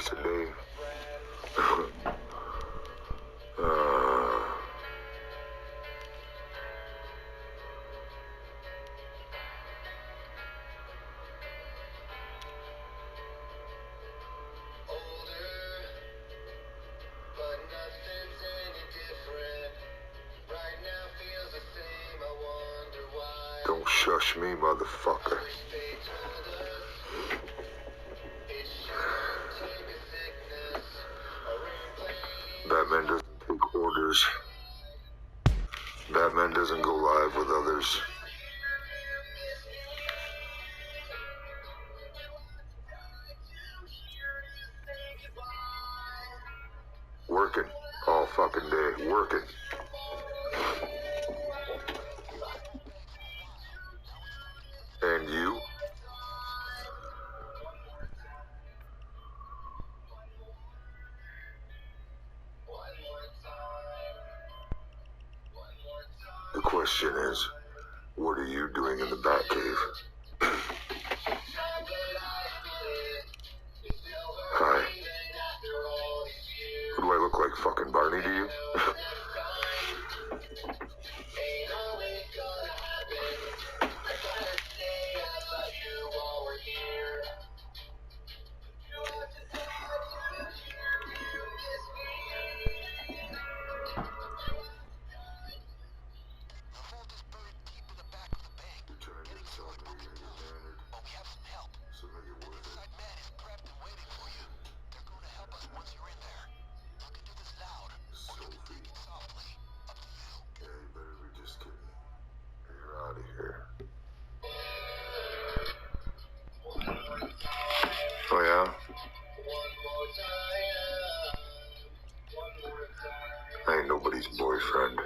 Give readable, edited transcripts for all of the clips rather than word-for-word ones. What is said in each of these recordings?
twice a day. Don't shush me, motherfucker. Batman doesn't take orders. Batman doesn't go live with others. Working all fucking day. Working. And you? The question is, what are you doing in the Batcave? Hi. Who do I look like, fucking Barney to you? Oh yeah? I ain't nobody's boyfriend.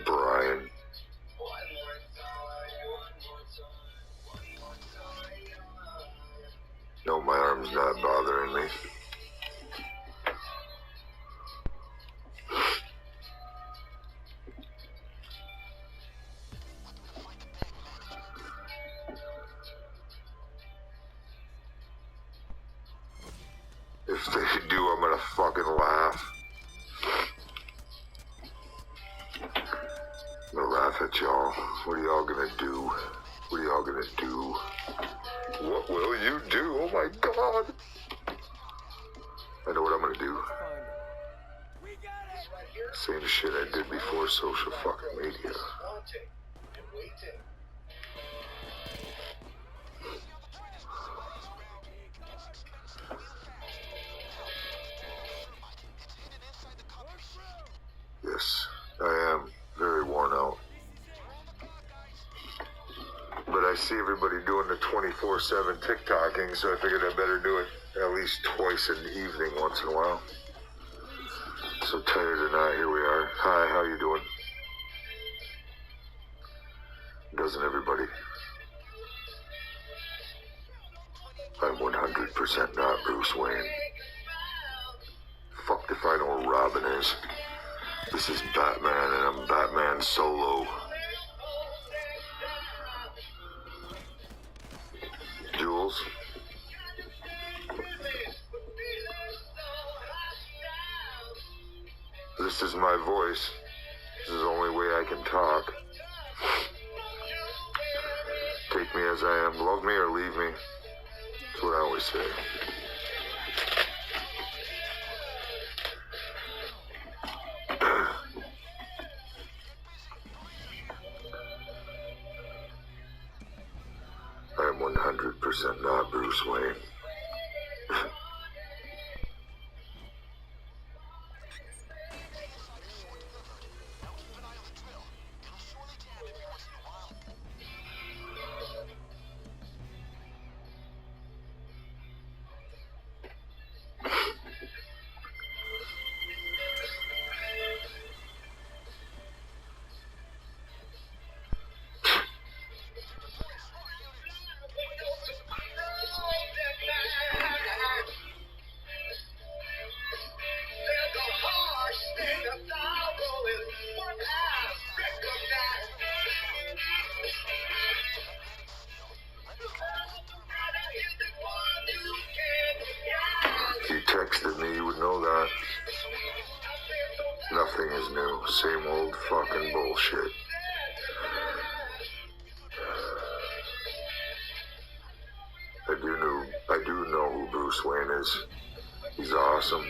Brian. No, my arm's not bothering me. If they do, I'm gonna fucking laugh. I'm gonna laugh at y'all. What are y'all gonna do? What are y'all gonna do? What will you do? Oh my god! I know what I'm gonna do. Same shit I did before social fucking media. Yes, I am very worn out. But I see everybody doing the 24/7 TikToking, so I figured I better do it at least twice in the evening once in a while. So tired or not, here we are. Hi, how you doing? Doesn't everybody? I'm 100% not Bruce Wayne. Fucked if I know where Robin is. This is Batman and I'm Batman solo. Jules? This is my voice. This is the only way I can talk. Take me as I am. Love me or leave me. That's what I always say. I am 100% not Bruce Wayne. texted me, you would know that. Nothing is new. Same old fucking bullshit. I do know who Bruce Wayne is. He's awesome.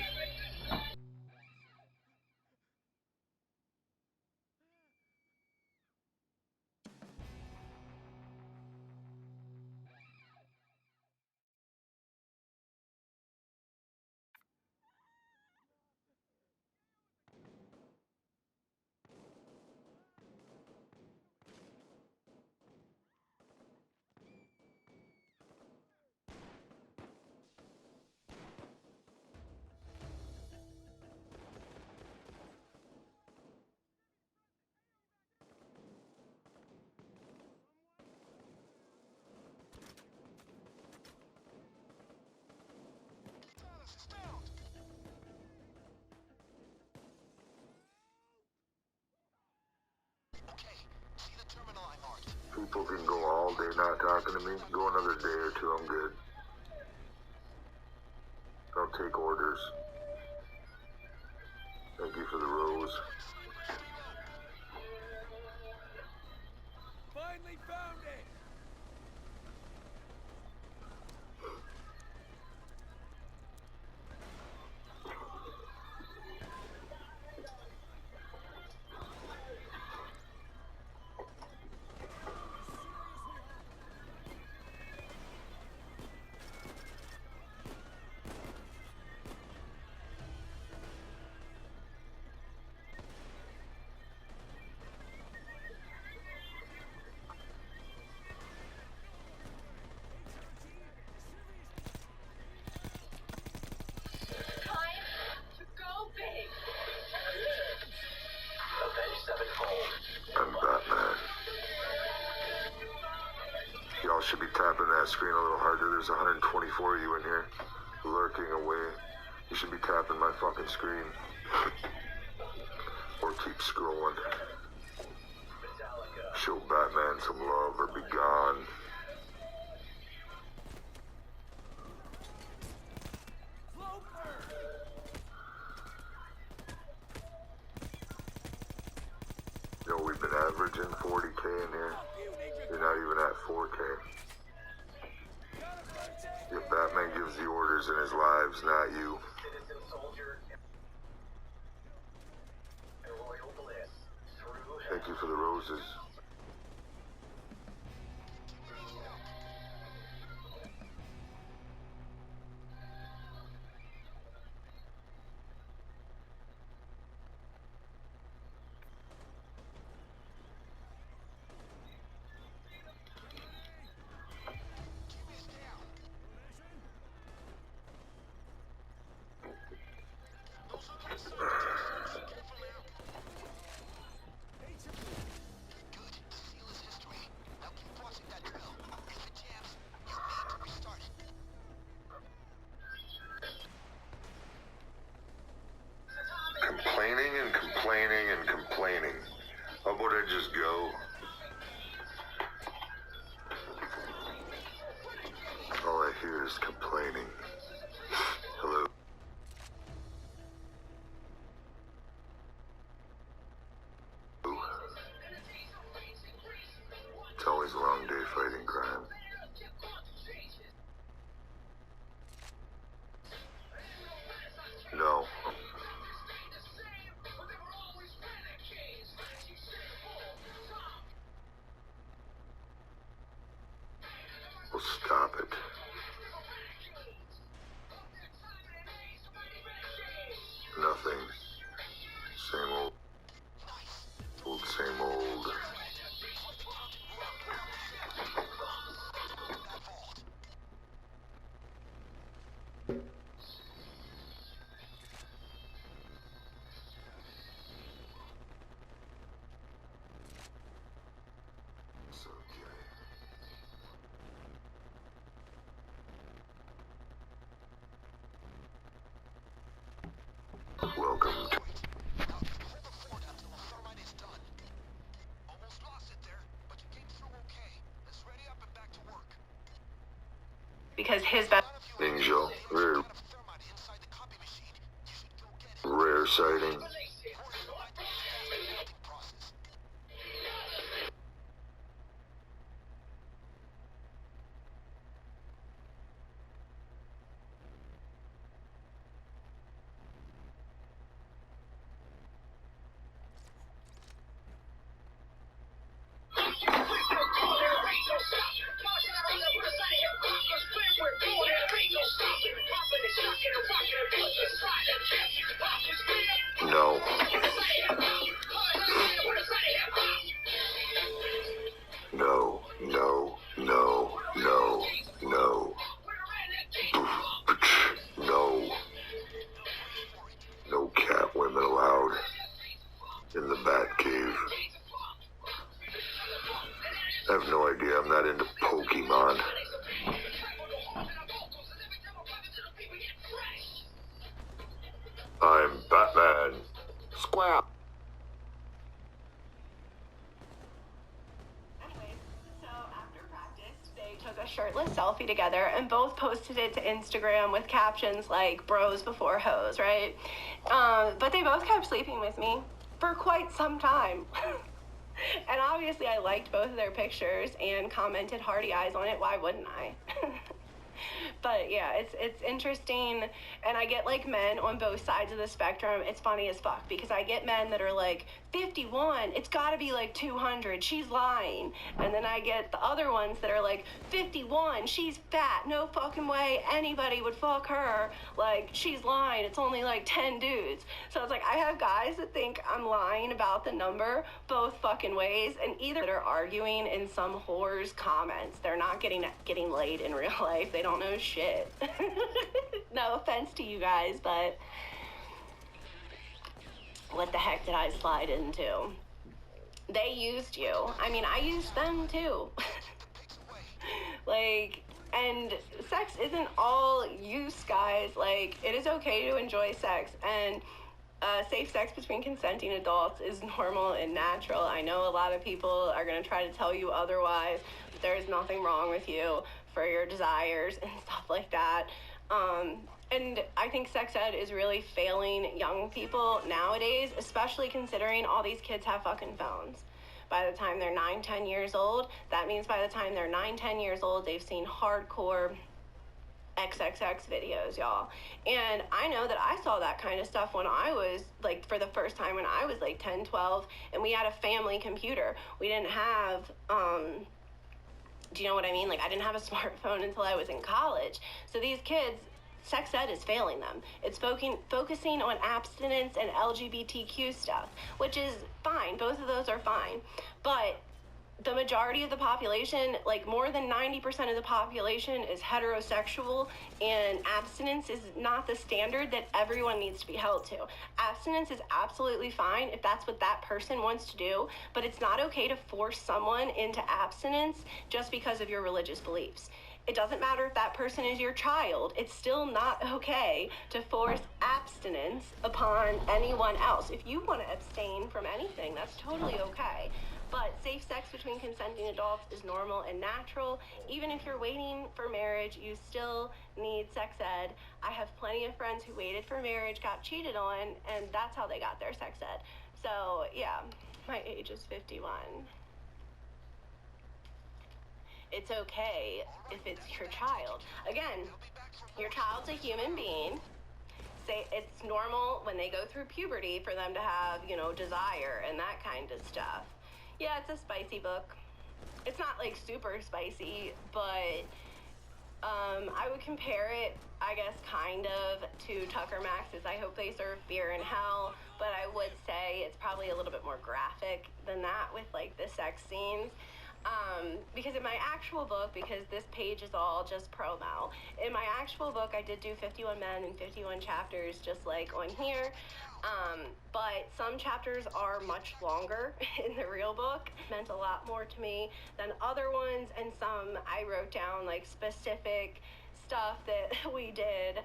People can go all day not talking to me. Go another day or two, I'm good. I'll take orders. Thank you for the rose. Finally found it! I'm Batman. Y'all should be tapping that screen a little harder. There's 124 of you in here, lurking away. You should be tapping my fucking screen. Or keep scrolling. Show Batman some love or be gone. You know, we've been averaging 40K in here. You're not even at 4K. Yeah, Batman gives the orders in his lives, not you. Thank you for the roses. Complaining and complaining and complaining. How about I just go? All I hear is complaining. Hello. It's always a long day fighting crime. No. Well, stop it. Nothing. Same old, same old. It's okay. Welcome to... Because his best Angel, very... sighting. No. No, no, no, no, no. No. No cat women allowed in the bat cave. I have no idea. I'm not into Pokemon. I'm Batman. Square. So after practice, they took a shirtless selfie together and both posted it to Instagram with captions like "bros before hoes," right? But they both kept sleeping with me for quite some time. And obviously I liked both of their pictures and commented hearty eyes on it. Why wouldn't I? But yeah, it's interesting, and I get like men on both sides of the spectrum. It's funny as fuck because I get men that are like 51, it's gotta be like 200, she's lying. And then I get the other ones that are like 51, she's fat, no fucking way anybody would fuck her, like she's lying, it's only like 10 dudes. So it's like I have guys that think I'm lying about the number both fucking ways, and either they're arguing in some whore's comments, they're not getting laid in real life, they don't know shit. No offense to you guys, but what the heck did I slide into? They used you. I mean, I used them too. Like, and sex isn't all use, guys. Like, it is okay to enjoy sex, and safe sex between consenting adults is normal and natural. I know a lot of people are going to try to tell you otherwise, but there's nothing wrong with you for your desires and stuff like that. And I think sex ed is really failing young people nowadays, especially considering all these kids have fucking phones. By the time they're 9, 10 years old, that means by the time they're 9, 10 years old, they've seen hardcore XXX videos, y'all. And I know that I saw that kind of stuff when I was, like, for the first time when I was, like, 10, 12, and we had a family computer. We didn't have, do you know what I mean? Like, I didn't have a smartphone until I was in college. So these kids, sex ed is failing them. It's focusing on abstinence and LGBTQ stuff, which is fine. Both of those are fine. But the majority of the population, like more than 90% of the population, is heterosexual, and abstinence is not the standard that everyone needs to be held to. Abstinence is absolutely fine if that's what that person wants to do, but it's not okay to force someone into abstinence just because of your religious beliefs. It doesn't matter if that person is your child. It's still not okay to force abstinence upon anyone else. If you want to abstain from anything, that's totally okay. But safe sex between consenting adults is normal and natural. Even if you're waiting for marriage, you still need sex ed. I have plenty of friends who waited for marriage, got cheated on, and that's how they got their sex ed. So yeah, my age is 51. It's okay if it's your child. Again, your child's a human being. Say it's normal when they go through puberty for them to have, you know, desire and that kind of stuff. Yeah, it's a spicy book. It's not like super spicy, but I would compare it, I guess, kind of to Tucker Max's I Hope They Serve Beer in Hell, but I would say it's probably a little bit more graphic than that with like the sex scenes. Because in my actual book, because this page is all just promo, in my actual book I did do 51 men and 51 chapters just like on here, but some chapters are much longer in the real book. It meant a lot more to me than other ones, and some I wrote down like specific stuff that we did,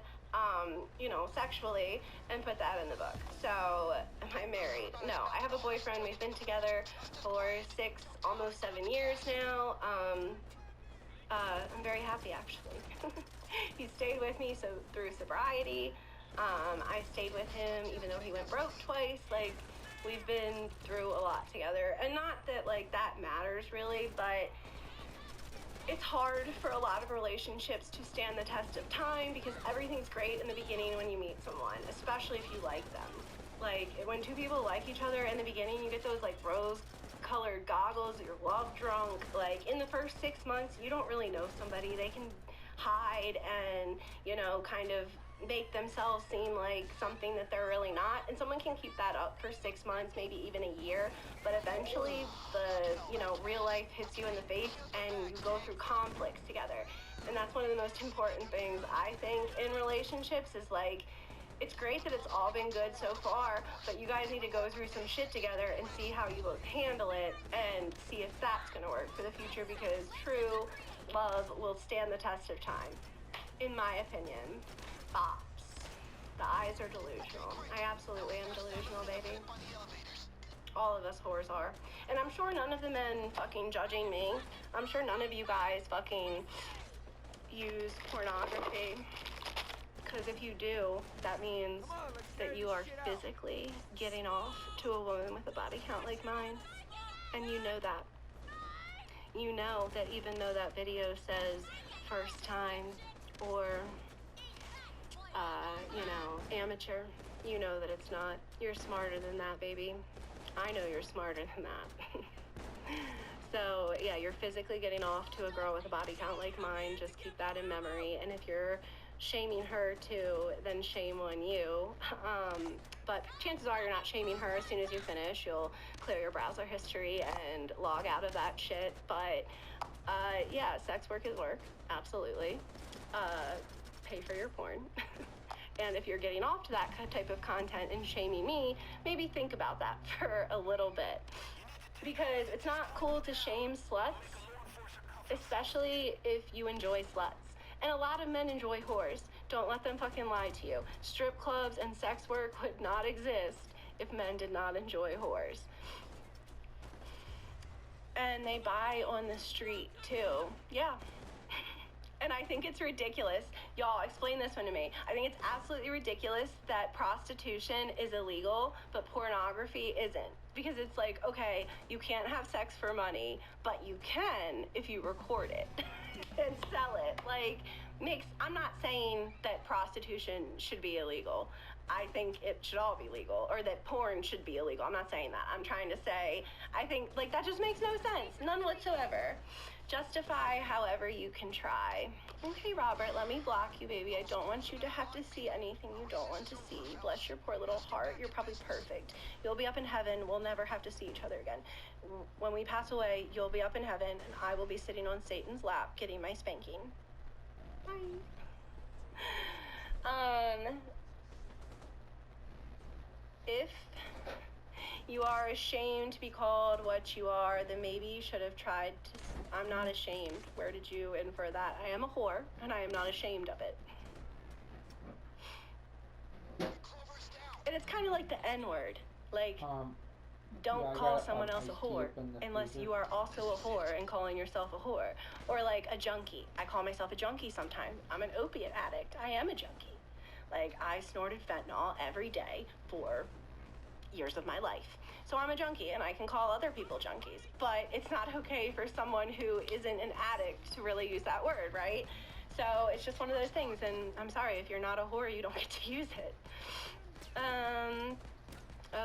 you know, sexually, and put that in the book. So, am I married? No, I have a boyfriend. We've been together for 6, almost 7 years now. I'm very happy, actually. He stayed with me through sobriety. I stayed with him even though he went broke twice. Like, we've been through a lot together. And not that, like, that matters really, but it's hard for a lot of relationships to stand the test of time because everything's great in the beginning when you meet someone, especially if you like them. Like, when two people like each other in the beginning, you get those, like, rose-colored goggles, you're love drunk. Like, in the first 6 months, you don't really know somebody. They can hide and, you know, kind of make themselves seem like something that they're really not, and someone can keep that up for 6 months, maybe even a year, but eventually the, you know, real life hits you in the face and you go through conflicts together. And that's one of the most important things I think in relationships is, like, it's great that it's all been good so far, but you guys need to go through some shit together and see how you both handle it and see if that's gonna work for the future, because true love will stand the test of time, in my opinion. Bops. The eyes are delusional. I absolutely am delusional, baby. All of us whores are. And I'm sure none of the men fucking judging me, I'm sure none of you guys fucking use pornography. Because if you do, that means that you are physically getting off to a woman with a body count like mine. And you know that. You know that even though that video says first time or you know, amateur, you know that it's not. You're smarter than that, baby. I know you're smarter than that. So, yeah, you're physically getting off to a girl with a body count like mine. Just keep that in memory. And if you're shaming her too, then shame on you. But chances are you're not shaming her. As soon as you finish, you'll clear your browser history and log out of that shit. But, yeah, sex work is work. Absolutely. Pay for your porn. And if you're getting off to that type of content and shaming me, maybe think about that for a little bit. Because it's not cool to shame sluts, especially if you enjoy sluts. And a lot of men enjoy whores. Don't let them fucking lie to you. Strip clubs and sex work would not exist if men did not enjoy whores. And they buy on the street too. Yeah. And I think it's ridiculous. Y'all, explain this one to me. I think it's absolutely ridiculous that prostitution is illegal, but pornography isn't. Because it's like, okay, you can't have sex for money, but you can if you record it and sell it. Like, I'm not saying that prostitution should be illegal. I think it should all be legal, or that porn should be illegal. I'm not saying that. I'm trying to say, I think, like, that just makes no sense. None whatsoever. Justify however you can try. Okay, Robert, let me block you, baby. I don't want you to have to see anything you don't want to see. Bless your poor little heart. You're probably perfect. You'll be up in heaven. We'll never have to see each other again. When we pass away, you'll be up in heaven, and I will be sitting on Satan's lap getting my spanking. Bye. If you are ashamed to be called what you are, then maybe you should have tried to... I'm not ashamed. Where did you infer that? I am a whore, and I am not ashamed of it. And it's kind of like the N-word. Like, don't call someone else a whore unless you are also a whore and calling yourself a whore. Or like a junkie. I call myself a junkie sometimes. I'm an opiate addict. I am a junkie. Like, I snorted fentanyl every day for years of my life. So I'm a junkie, and I can call other people junkies. But it's not okay for someone who isn't an addict to really use that word, right? So it's just one of those things, and I'm sorry, if you're not a whore, you don't get to use it.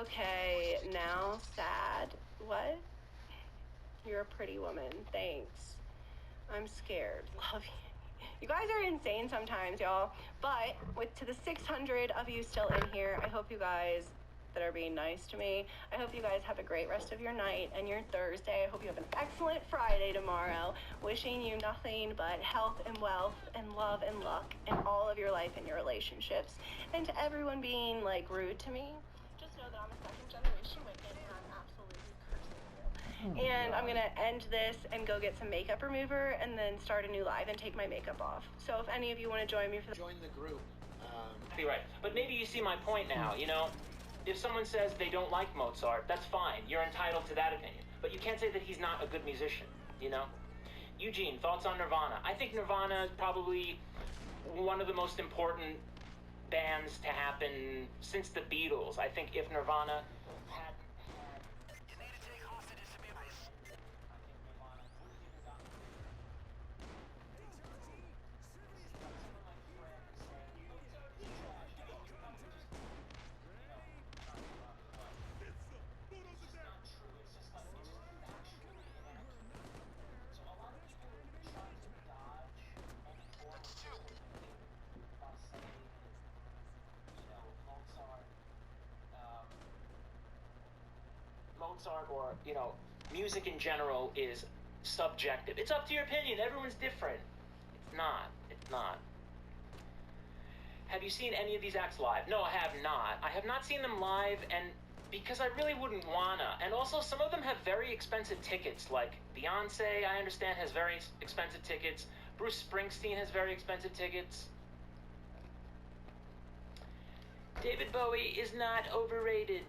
Okay, now sad. What? You're a pretty woman. Thanks. I'm scared. Love you. You guys are insane sometimes, y'all. But to the 600 of you still in here, I hope you guys that are being nice to me. I hope you guys have a great rest of your night and your Thursday. I hope you have an excellent Friday tomorrow. Wishing you nothing but health and wealth and love and luck in all of your life and your relationships. And to everyone being, like, rude to me, just know that I'm a second generation Wiccan and I'm absolutely cursing you. And I'm gonna end this and go get some makeup remover and then start a new live and take my makeup off. So if any of you want to join me for Join the group. Be right. But maybe you see my point now, you know? If someone says they don't like Mozart, that's fine. You're entitled to that opinion. But you can't say that he's not a good musician, you know? Eugene, thoughts on Nirvana? I think Nirvana is probably one of the most important bands to happen since the Beatles. I think if Nirvana had... You need to take hostages to be nice. Mozart or, you know, music in general is subjective. It's up to your opinion. Everyone's different. It's not. It's not. Have you seen any of these acts live? No, I have not. I have not seen them live, and because I really wouldn't wanna. And also, some of them have very expensive tickets. Like Beyonce, I understand, has very expensive tickets. Bruce Springsteen has very expensive tickets. David Bowie is not overrated.